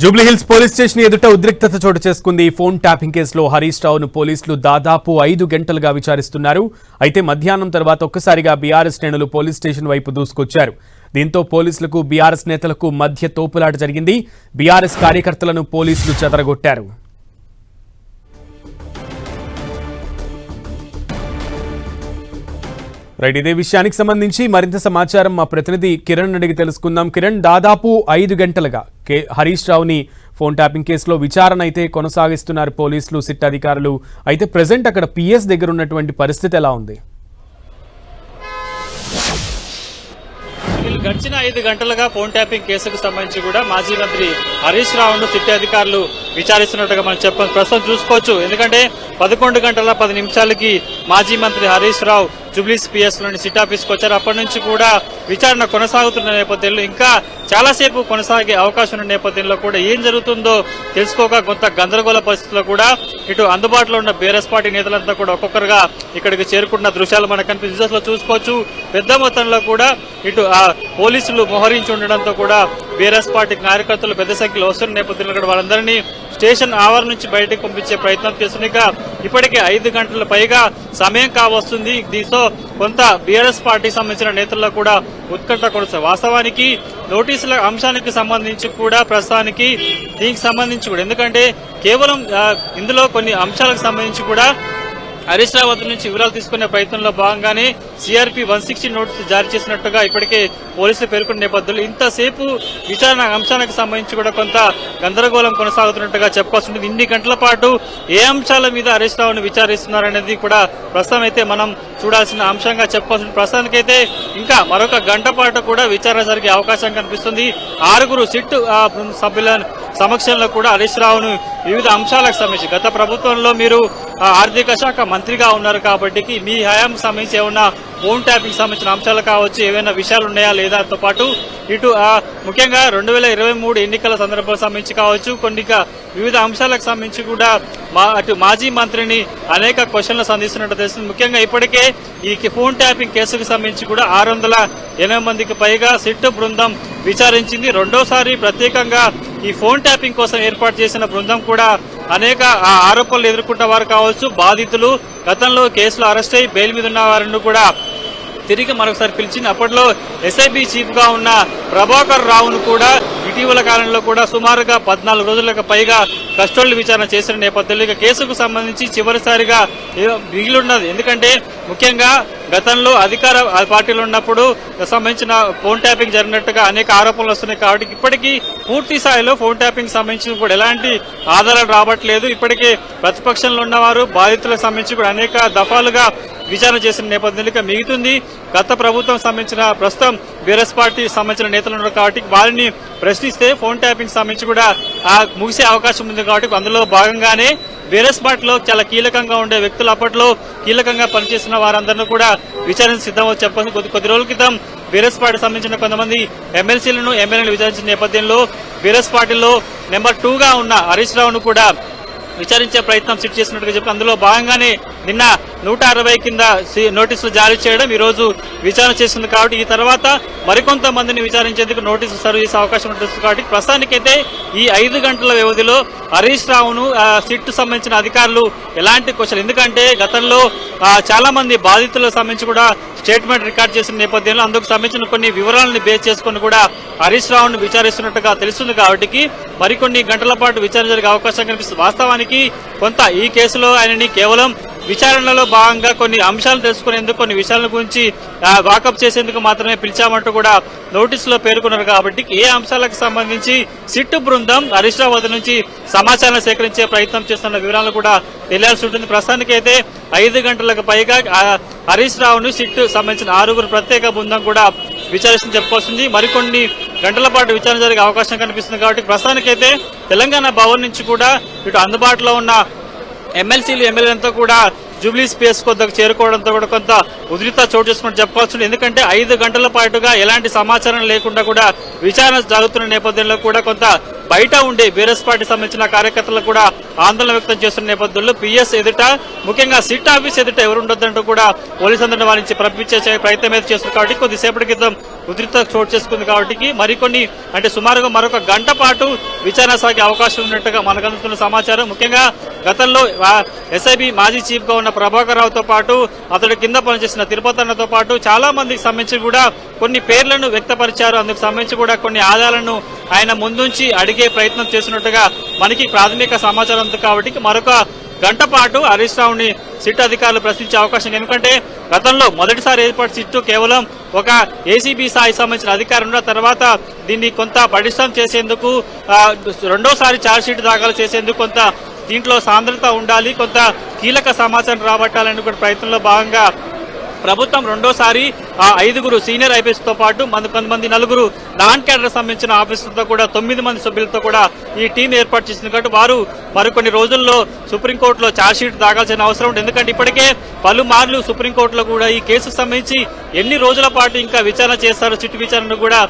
Jubilee Hills police station ఎదుట ఉద్రిక్తత చోటు చేసుకుంది. ఫోన్ ట్యాపింగ్ కేసులో హరీష్ రావును పోలీసులు దాదాపు 5 గంటలుగా విచారిస్తున్నారు. అయితే మధ్యాహ్నం తర్వాత ఒక్కసారిగా బీఆర్ఎస్ శ్రేణులు పోలీస్ స్టేషన్ వైపు దూసుకొచ్చారు. దీంతో పోలీసులకు బీఆర్ఎస్ నేతలకు మధ్య తోపులాట జరిగింది. బీఆర్ఎస్ కార్యకర్తలను పోలీసులు చెదరగొట్టారు. రైట్, ఇదే విషయానికి సంబంధించి మరింత సమాచారం మా ప్రతినిధి కిరణ్ అడిగి తెలుసుకుందాం. కిరణ్, దాదాపు 5 గంటలుగా హరీష్ రావుని ఫోన్ ట్యాపింగ్ కేసులో విచారణ అయితే కొనసాగిస్తున్నారు పోలీసులు, సిట్ అధికారులు. అయితే ప్రెసెంట్ అక్కడ పిఎస్ దగ్గర ఉన్నటువంటి పరిస్థితి ఎలా ఉంది? గడిచిన 5 గంటలుగా ఫోన్ ట్యాపింగ్ కేసుకు సంబంధించి కూడా మాజీ మంత్రి హరీష్ రావును సిట్ అధికారులు విచారిస్తున్నట్టుగా మనం ప్రస్తుతం చూసుకోవచ్చు. ఎందుకంటే 11 గంటల 10 నిమిషాలకి మాజీ మంత్రి హరీష్ రావు జూబ్లీస్ పిఎస్ లోని సిట్ ఆఫీస్కి వచ్చారు. అప్పటి నుంచి కూడా విచారణ కొనసాగుతున్న నేపథ్యంలో ఇంకా చాలాసేపు కొనసాగే అవకాశం ఉన్న నేపథ్యంలో కూడా ఏం జరుగుతుందో తెలుసుకోక కొంత గందరగోళ పరిస్థితుల్లో కూడా ఇటు అందుబాటులో ఉన్న బీఆర్ఎస్ పార్టీ నేతలంతా కూడా ఒక్కొక్కరుగా ఇక్కడికి చేరుకుంటున్న దృశ్యాలు మనకు కనిపిస్తుంది. చూసుకోవచ్చు, పెద్ద మొత్తంలో కూడా ఇటు పోలీసులు మోహరించి ఉండడంతో కూడా బీఆర్ఎస్ పార్టీ కార్యకర్తలు పెద్ద సంఖ్యలో వస్తున్న నేపథ్యంలో కూడా వాళ్ళందరినీ స్టేషన్ ఆవరణ నుంచి బయటకు పంపించే ప్రయత్నం చేస్తున్నాయి. ఇప్పటికే 5 గంటల పైగా సమయం కావస్తుంది. దీంతో కొంత బీఆర్ఎస్ పార్టీకి సంబంధించిన నేతల్లో కూడా ఉత్కంఠ కొనసాగుతుంది. వాస్తవానికి నోటీసుల అంశానికి సంబంధించి కూడా ప్రస్తుతానికి దీనికి సంబంధించి కూడా ఎందుకంటే కేవలం ఇందులో కొన్ని అంశాలకు సంబంధించి కూడా హరీష్ రావు వద్ద నుంచి వివరాలు తీసుకునే ప్రయత్నంలో భాగంగానే సిఆర్పి 160 నోటీసు జారీ చేసినట్టుగా ఇప్పటికే పోలీసులు పేర్కొన్న నేపథ్యంలో ఇంతసేపు విచారణ అంశానికి సంబంధించి కూడా కొంత గందరగోళం కొనసాగుతున్నట్టుగా చెప్పుకోవాల్సింది. ఇన్ని గంటల పాటు ఏ అంశాల మీద హరీష్ రావును విచారిస్తున్నారనేది కూడా ప్రస్తుతం అయితే మనం చూడాల్సిన అంశంగా చెప్పుకోవాల్సింది. ప్రస్తుతానికైతే ఇంకా మరొక గంట పాటు కూడా విచారణ జరిగే అవకాశం కనిపిస్తుంది. 6 సిట్ సభ్యుల సమక్షంలో కూడా హరీష్ రావును వివిధ అంశాలకు సంబంధించి గత ప్రభుత్వంలో మీరు ఆర్థిక శాఖ మంత్రిగా ఉన్నారు కాబట్టి మీ హయాం సంబంధించి ఏమన్నా ఫోన్ ట్యాపింగ్ సంబంధించిన అంశాలు కావచ్చు, ఏవైనా విషయాలు ఉన్నాయా లేదాతో పాటు ఇటు ముఖ్యంగా 2023 ఎన్నికల సందర్భాలకు సంబంధించి కావచ్చు, కొన్ని వివిధ అంశాలకు సంబంధించి కూడా అటు మాజీ మంత్రిని అనేక క్వశ్చన్లు సంధిస్తున్నట్టు తెలుస్తుంది. ముఖ్యంగా ఇప్పటికే ఈ ఫోన్ ట్యాపింగ్ కేసుకు సంబంధించి కూడా 680 మందికి పైగా సిట్ బృందం విచారించింది. రెండోసారి ప్రత్యేకంగా ఈ ఫోన్ ట్యాపింగ్ కోసం ఏర్పాటు చేసిన బృందం కూడా అనేక ఆరోపణలు ఎదుర్కొంటున్న వారు కావచ్చు, బాధితులు, గతంలో కేసులో అరెస్ట్ అయ్యి బెయిల్ మీద ఉన్న వారిని కూడా తిరిగి మరొకసారి పిలిచింది. అప్పట్లో ఎస్ఐబి చీఫ్ గా ఉన్న ప్రభాకర్ రావును కూడా ఇటీవల కాలంలో కూడా సుమారుగా 14 రోజులకు పైగా కస్టోడియల్ విచారణ చేసిన నేపథ్యంలో ఇక కేసుకు సంబంధించి చివరిసారిగా మిగిలిన్నది. ఎందుకంటే ముఖ్యంగా గతంలో అధికార పార్టీలో ఉన్నప్పుడు సంబంధించిన ఫోన్ ట్యాపింగ్ జరిగినట్టుగా అనేక ఆరోపణలు వస్తున్నాయి. కాబట్టి ఇప్పటికీ పూర్తి స్థాయిలో ఫోన్ ట్యాపింగ్ సంబంధించి కూడా ఎలాంటి ఆధారాలు రావట్లేదు. ఇప్పటికే ప్రతిపక్షంలో ఉన్నవారు బాధితులకు సంబంధించి కూడా అనేక దఫాలుగా విచారణ చేసిన నేపథ్యంలో మిగుతుంది. గత ప్రభుత్వం సంబంధించిన ప్రస్తుతం బీఆర్ఎస్ పార్టీ సంబంధించిన నేతలు ఉన్నారు కాబట్టి వారిని ప్రశ్నిస్తే ఫోన్ ట్యాపింగ్ సంబంధించి కూడా ముగిసే అవకాశం ఉంది. కాబట్టి అందులో భాగంగానే బీఆర్ఎస్ పార్టీలో చాలా కీలకంగా ఉండే వ్యక్తులు, అప్పట్లో కీలకంగా పనిచేసిన వారందరినీ కూడా విచారణ సిద్ధమని చెప్పాల్సి కొద్ది రోజుల క్రితం బీఆర్ఎస్ పార్టీ సంబంధించిన కొంతమంది ఎమ్మెల్సీలను ఎమ్మెల్యేలను విచారించిన నేపథ్యంలో బీఆర్ఎస్ పార్టీలో నెంబర్ 2గా ఉన్న హరీష్ రావును కూడా విచారించే ప్రయత్నం సిట్ చేసినట్టుగా చెప్పి అందులో భాగంగానే నిన్న 160 కింద నోటీసులు జారీ చేయడం, ఈ రోజు విచారణ చేస్తుంది. కాబట్టి ఈ తర్వాత మరికొంతమందిని విచారించేందుకు నోటీసులు సర్వ్ చేసే అవకాశం ఉంటుంది. కాబట్టి ప్రస్తుతానికైతే ఈ 5 గంటల వ్యవధిలో హరీష్ రావును సిట్ సంబంధించిన అధికారులు ఎలాంటి క్వశ్చన్, ఎందుకంటే గతంలో చాలా మంది బాధితులకు సంబంధించి కూడా స్టేట్మెంట్ రికార్డ్ చేసిన నేపథ్యంలో అందుకు సంబంధించిన కొన్ని వివరాలను బేస్ చేసుకుని కూడా హరీష్ రావును విచారిస్తున్నట్టుగా తెలుస్తుంది. కాబట్టి మరికొన్ని గంటల పాటు విచారణ జరిగే అవకాశం కనిపిస్తుంది. వాస్తవానికి కొంత ఈ కేసులో ఆయనని కేవలం విచారణలో భాగంగా కొన్ని అంశాలను తెలుసుకునేందుకు, కొన్ని విషయాల గురించి వాకప్ చేసేందుకు మాత్రమే పిలిచామంటూ కూడా నోటీసులో పేర్కొన్నారు. కాబట్టి ఏ అంశాలకు సంబంధించి సిట్ బృందం హరీష్ రావు వద్ద నుంచి సమాచారం సేకరించే ప్రయత్నం చేస్తున్న వివరాలు కూడా తెలియాల్సి ఉంటుంది. ప్రస్తుతానికి అయితే 5 గంటలకు పైగా హరీష్ రావును సిట్ సంబంధించిన 6 ప్రత్యేక బృందం కూడా విచారిస్తూ చెప్పుకోవాల్సింది. మరికొన్ని గంటల పాటు విచారణ జరిగే అవకాశం కనిపిస్తుంది. కాబట్టి ప్రస్తుతానికైతే తెలంగాణ భవన్ నుంచి కూడా ఇటు అందుబాటులో ఉన్న ఎమ్మెల్సీలు ఎమ్మెల్యేలంతా కూడా జూబ్లీస్ పిఎస్ కొద్దకు చేరుకోవడంతో కూడా కొంత ఉద్రిక్తత చోటు చేసుకుని చెప్పుకోవచ్చు. ఎందుకంటే 5 గంటల పాటుగా ఎలాంటి సమాచారం లేకుండా కూడా విచారణ జరుగుతున్న నేపథ్యంలో కూడా కొంత బయట ఉండే బీఆర్ఎస్ పార్టీ సంబంధించిన కార్యకర్తలు కూడా ఆందోళన వ్యక్తం చేస్తున్న నేపథ్యంలో పిఎస్ ఎదుట ముఖ్యంగా సిట్ ఆఫీస్ ఎదుట ఎవరు ఉండొద్దంటూ కూడా పోలీసులందరినీ వారించి పంపించే ప్రయత్నం అయితే చేస్తున్నారు కాబట్టి కొద్దిసేపటి క్రితం ఉద్రిక్తత చోటు చేసుకుంది కాబట్టి మరికొన్ని అంటే సుమారుగా మరొక గంట పాటు విచారణ సాగే అవకాశం ఉన్నట్టుగా మనకు అందుతున్న సమాచారం. ముఖ్యంగా గతంలో ఎస్ఐబి మాజీ చీఫ్ గా ఉన్న ప్రభాకర్ రావుతో పాటు అతడి కింద పనిచేసిన తిరుపతి అన్నతో పాటు చాలా మందికి సంబంధించి కూడా కొన్ని పేర్లను వ్యక్తపరిచారు. అందుకు సంబంధించి కూడా కొన్ని ఆదాలను ఆయన ముందుంచి అడిగే ప్రయత్నం చేసినట్టుగా మనకి ప్రాథమిక సమాచారం ఉంది. కాబట్టి మరొక గంట పాటు హరీష్ రావుని సిట్ అధికారులు ప్రశ్నించే అవకాశం. ఎందుకంటే గతంలో మొదటిసారి ఏర్పాటు సిట్టు కేవలం ఒక ఏసీబీ స్థాయి సంబంధించిన అధికారం తర్వాత దీన్ని కొంత పటిష్టం చేసేందుకు రెండోసారి ఛార్జ్ షీట్ దాఖలు చేసేందుకు కొంత దీంట్లో సాంద్రత ఉండాలి, కొంత కీలక సమాచారం రాబట్టాలనే ప్రయత్నంలో భాగంగా ప్రభుత్వం రెండోసారి ఆ 5 సీనియర్ ఐపీఎస్ తో పాటు కొంతమంది 4 నాన్ క్యాడర్ సంబంధించిన ఆఫీసర్లతో కూడా 9 మంది సభ్యులతో కూడా ఈ టీం ఏర్పాటు చేసింది. కాబట్టి వారు మరికొన్ని రోజుల్లో సుప్రీంకోర్టులో ఛార్జ్షీట్ దాఖల్సిన అవసరం ఉంది. ఎందుకంటే ఇప్పటికే పలుమార్లు సుప్రీంకోర్టులో కూడా ఈ కేసుకు సంబంధించి ఎన్ని రోజుల పాటు ఇంకా విచారణ చేస్తారు, సిట్ విచారణ కూడా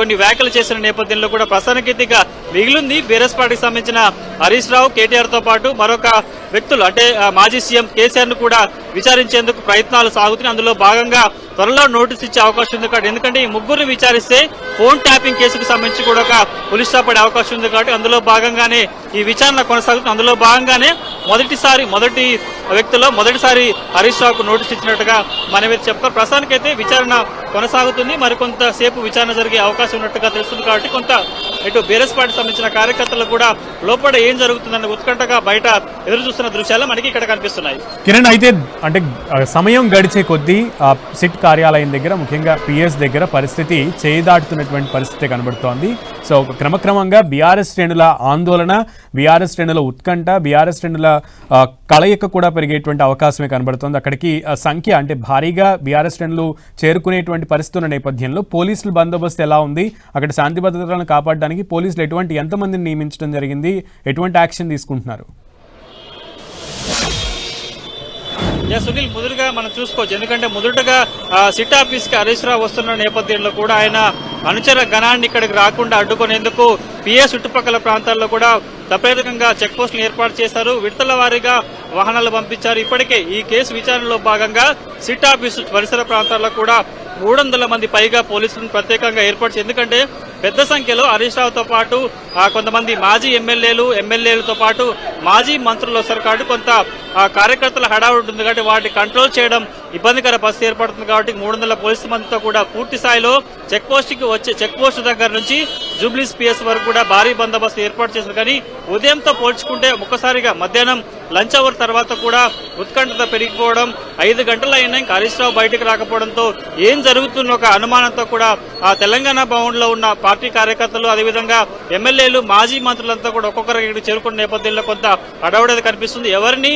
కొన్ని వ్యాఖ్యలు చేసిన నేపథ్యంలో కూడా ప్రస్తుతానికైతే మిగిలింది బీఆర్ఎస్ పార్టీకి సంబంధించిన హరీష్ రావు, కేటీఆర్ తో పాటు మరొక వ్యక్తులు అంటే మాజీ సీఎం కేసీఆర్ ను కూడా విచారించేందుకు ప్రయత్నాలు సాగుతున్నాయి. అందులో భాగంగా త్వరలో నోటీస్ ఇచ్చే అవకాశం ఉంది కాబట్టి ఎందుకంటే ఈ ముగ్గురిని విచారిస్తే ఫోన్ ట్యాపింగ్ కేసుకు సంబంధించి కూడా ఒక పోలీస్ స్టాప్ పడే అవకాశం ఉంది కాబట్టి అందులో భాగంగానే ఈ విచారణ కొనసాగుతుంది. అందులో భాగంగానే మొదటి వ్యక్తిలో మొదటిసారి హరీష్ రావుకు నోటీస్ ఇచ్చినట్టుగా మనమైతే చెప్తారు. ప్రస్తుతానికైతే విచారణ కొనసాగుతుంది, మరికొంతసేపు విచారణ జరిగే అవకాశం ఉన్నట్టుగా తెలుస్తుంది. కాబట్టి కొంత ఇటు బీఆర్ఎస్ పార్టీ సంబంధించిన కార్యకర్తలు కూడా లోపల ఏం జరుగుతుందన్న ఉత్కంఠగా బయట ఎదురు చూస్తున్న దృశ్యాలు మనకి ఇక్కడ కనిపిస్తున్నాయి. కిరణ్, అయితే అంటే సమయం గడిచే కొద్దీ సిట్ కార్యాలయం దగ్గర ముఖ్యంగా పిఎస్ దగ్గర పరిస్థితి చేదాటుతున్నటువంటి పరిస్థితి కనబడుతోంది. సో క్రమక్రమంగా బీఆర్ఎస్ శ్రేణుల ఆందోళన, బీఆర్ఎస్ శ్రేణుల ఉత్కంఠ, బీఆర్ఎస్ శ్రేణుల కలయిక కూడా పెరిగేటువంటి అవకాశమే కనబడుతోంది. అక్కడికి సంఖ్య అంటే భారీగా బీఆర్ఎస్ శ్రేణులు చేరుకునేటువంటి పరిస్థితుల నేపథ్యంలో పోలీసుల బందోబస్తు ఎలా ఉంది, అక్కడ శాంతి భద్రతలను కాపాడడానికి పోలీసులు ఎంతమందిని నియమించడం జరిగింది, ఎటువంటి యాక్షన్ తీసుకుంటున్నారు? సునీల్, మొదలుగా మనం చూసుకోవచ్చు. ఎందుకంటే మొదటగా సిట్ ఆఫీస్ కి హరీష్ రావు వస్తున్న నేపథ్యంలో కూడా ఆయన అనుచర గణాన్ని ఇక్కడికి రాకుండా అడ్డుకునేందుకు పిఎస్ చుట్టుపక్కల ప్రాంతాల్లో కూడా ప్రత్యేకంగా చెక్ పోస్టులు ఏర్పాటు చేశారు. విడతల వారీగా వాహనాలు పంపించారు. ఇప్పటికే ఈ కేసు విచారణలో భాగంగా సిట్ ఆఫీసు పరిసర ప్రాంతాల్లో కూడా 300 మంది పైగా పోలీసులను ప్రత్యేకంగా ఏర్పాటు చేసి, ఎందుకంటే పెద్ద సంఖ్యలో హరీష్ రావుతో పాటు కొంతమంది మాజీ ఎమ్మెల్యేలతో పాటు మాజీ మంత్రులు వస్తారు కాబట్టి కొంత కార్యకర్తల హడావుడి ఉంటుంది కాబట్టి వాటిని కంట్రోల్ చేయడం ఇబ్బందికర పరిస్థితి ఏర్పడుతుంది. కాబట్టి 300 పోలీసు మందితో కూడా పూర్తి స్థాయిలో చెక్ పోస్ట్ దగ్గర నుంచి జూబ్లీస్ పిఎస్ వరకు కూడా భారీ బందోబస్తు ఏర్పాటు చేశారు. కానీ ఉదయంతో పోల్చుకుంటే ఒక్కసారిగా మధ్యాహ్నం లంచ్ అవర్ తర్వాత కూడా ఉత్కంఠత పెరిగిపోవడం, 5 గంటలు అయినా ఇంకా హరీష్ రావు బయటకు రాకపోవడంతో ఏం జరుగుతున్న ఒక అనుమానంతో కూడా ఆ తెలంగాణ భవన్ లో ఉన్న పార్టీ కార్యకర్తలు, అదేవిధంగా ఎమ్మెల్యేలు, మాజీ మంత్రులంతా కూడా ఒక్కొక్కరికి ఇక్కడ చేరుకున్న నేపథ్యంలో కొంత అడవుడేది కనిపిస్తుంది. ఎవరిని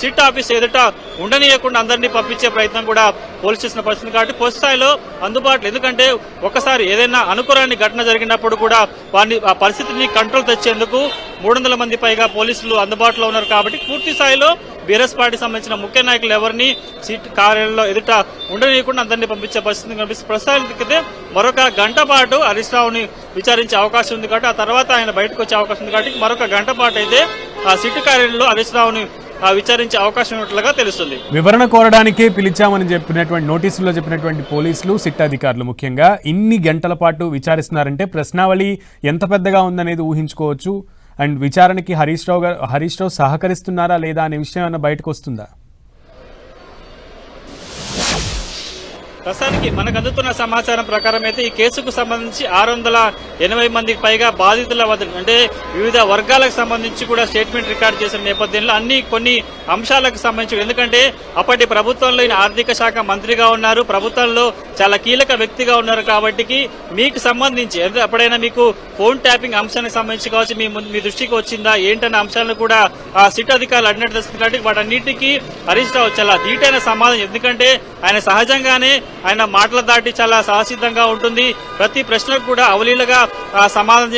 సిట్ ఆఫీస్ ఎదుట ఉండనీయకుండా అందరినీ పంపించే ప్రయత్నం కూడా పోలీసు చేసిన పరిస్థితి. కాబట్టి పూర్తి స్థాయిలో అందుబాటులో, ఎందుకంటే ఒకసారి ఏదైనా అనుకోరాని ఘటన జరిగినప్పుడు కూడా వారిని ఆ పరిస్థితిని కంట్రోల్ తెచ్చేందుకు 300 మంది పైగా పోలీసులు అందుబాటులో ఉన్నారు. కాబట్టి పూర్తి స్థాయిలో బీఆర్ఎస్ పార్టీ సంబంధించిన ముఖ్య నాయకులు ఎవరిని సీట్ కార్యాలయంలో ఎదుట ఉండనీయకుండా అందరినీ పంపించే పరిస్థితి కనిపిస్తుంది. ప్రస్తుతానికైతే మరొక గంట పాటు హరీష్ రావుని విచారించే అవకాశం ఉంది కాబట్టి ఆ తర్వాత ఆయన బయటకు వచ్చే అవకాశం ఉంది. కాబట్టి మరొక గంట పాటు అయితే ఆ సిట్ కార్యాలయంలో హరీష్ రావుని విచారించే అవకాశం ఉన్నట్లుగా తెలుస్తుంది. వివరణ కోరడానికే పిలిచామని చెప్పినటువంటి నోటీసుల్లో చెప్పినటువంటి పోలీసులు, సిట్ అధికారులు ముఖ్యంగా ఇన్ని గంటల పాటు విచారిస్తున్నారంటే ప్రశ్నావళి ఎంత పెద్దగా ఉందనేది ఊహించుకోవచ్చు. అండ్ విచారణకి హరీష్ రావు సహకరిస్తున్నారా లేదా అనే విషయం ఏమైనా బయటకు వస్తుందా? ప్రస్తుతానికి మనకు అందుతున్న సమాచారం ప్రకారం అయితే ఈ కేసుకు సంబంధించి 680 మందికి పైగా బాధితుల వద్ద అంటే వివిధ వర్గాలకు సంబంధించి కూడా స్టేట్మెంట్ రికార్డు చేసిన నేపథ్యంలో కొన్ని అంశాలకు సంబంధించి, ఎందుకంటే అప్పటి ప్రభుత్వంలో ఈయన ఆర్థిక శాఖ మంత్రిగా ఉన్నారు, ప్రభుత్వంలో చాలా కీలక వ్యక్తిగా ఉన్నారు. కాబట్టి మీకు సంబంధించి ఎప్పుడైనా మీకు ఫోన్ ట్యాపింగ్ అంశానికి సంబంధించి కావచ్చు మీ దృష్టికి వచ్చిందా ఏంటన్న అంశాలను కూడా సిట్ అధికారులు అడిగినట్టు తెలుస్తుంది. కాబట్టి వాటన్నిటికీ హరీష్ రావు చాలా ధీటైన సమాధానం, ఎందుకంటే ఆయన సహజంగానే ఆయన మాటల దాటి చాలా సాహసిద్ధంగా ఉంటుంది. ప్రతి ప్రశ్నకు కూడా అవలీలగా సమాధానం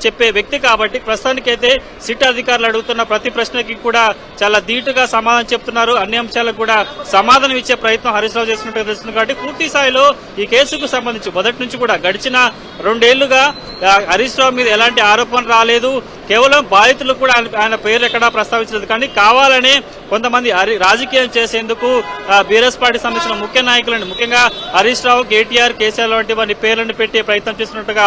చెప్పే వ్యక్తి కాబట్టి ప్రస్తుతానికైతే సిట్ అధికారులు అడుగుతున్న ప్రతి ప్రశ్నకి కూడా చాలా ధీటుగా సమాధానం చెప్తున్నారు. అన్ని అంశాలకు కూడా సమాధానం ఇచ్చే ప్రయత్నం హరీష్ రావు చేస్తున్నట్టుగా తెలుస్తుంది. కాబట్టి పూర్తి స్థాయిలో ఈ కేసుకు సంబంధించి మొదటి నుంచి కూడా గడిచిన 2 ఏళ్లుగా హరీష్ రావు మీద ఎలాంటి ఆరోపణ రాలేదు. కేవలం బాధితులు కూడా ఆయన పేరు ఎక్కడా ప్రస్తావించలేదు. కానీ కావాలనే కొంతమంది రాజకీయం చేసేందుకు బీఆర్ఎస్ పార్టీ సంబంధించిన ముఖ్య నాయకులను, ముఖ్యంగా హరీష్ రావు, కేటీఆర్, కేసీఆర్ వంటి వారి పేర్లను పెట్టే ప్రయత్నం చేస్తున్నట్టుగా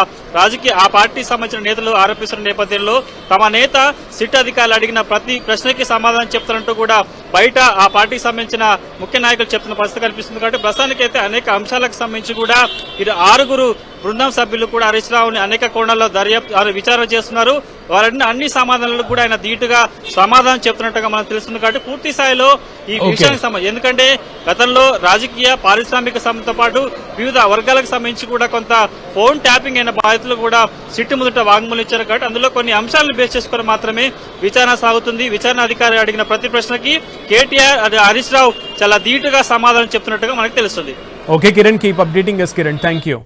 ఆ పార్టీకి సంబంధించిన నేతలు ఆరోపిస్తున్న నేపథ్యంలో తమ నేత సిట్ అధికారులు అడిగిన ప్రతి ప్రశ్నకి సమాధానం చెప్తారంటూ కూడా బయట ఆ పార్టీకి సంబంధించిన ముఖ్య నాయకులు చెప్తున్న పరిస్థితి కనిపిస్తుంది. కాబట్టి ప్రస్తుతానికైతే అనేక అంశాలకు సంబంధించి కూడా 6 బృందం సభ్యులు కూడా హరీష్ రావుని అనేక కోణాల్లో విచారణ చేస్తున్నారు. వారిని అన్ని సమాధానాలకు కూడా ఆయన ధీటుగా సమాధానం చెప్తున్నట్టుగా మనకు తెలుస్తుంది. కాబట్టి పూర్తి స్థాయిలో ఈ విషయానికి సంబంధించి, ఎందుకంటే గతంలో రాజకీయ, పారిశ్రామిక సంస్థతో పాటు వివిధ వర్గాలకు సంబంధించి కూడా కొంత ఫోన్ ట్యాపింగ్ అయిన బాధితులు కూడా సిట్టు ముందుట వాంగ్మూలం ఇచ్చారు. కాబట్టి అందులో కొన్ని అంశాలను బేస్ చేసుకుని మాత్రమే విచారణ సాగుతుంది. విచారణ అధికారి అడిగిన ప్రతి ప్రశ్నకి కేటీఆర్, హరీష్ రావు చాలా ధీటుగా సమాధానం చెప్తున్నట్టుగా మనకు తెలుస్తుంది. Okay Kiran, keep updating us Kiran. Thank you.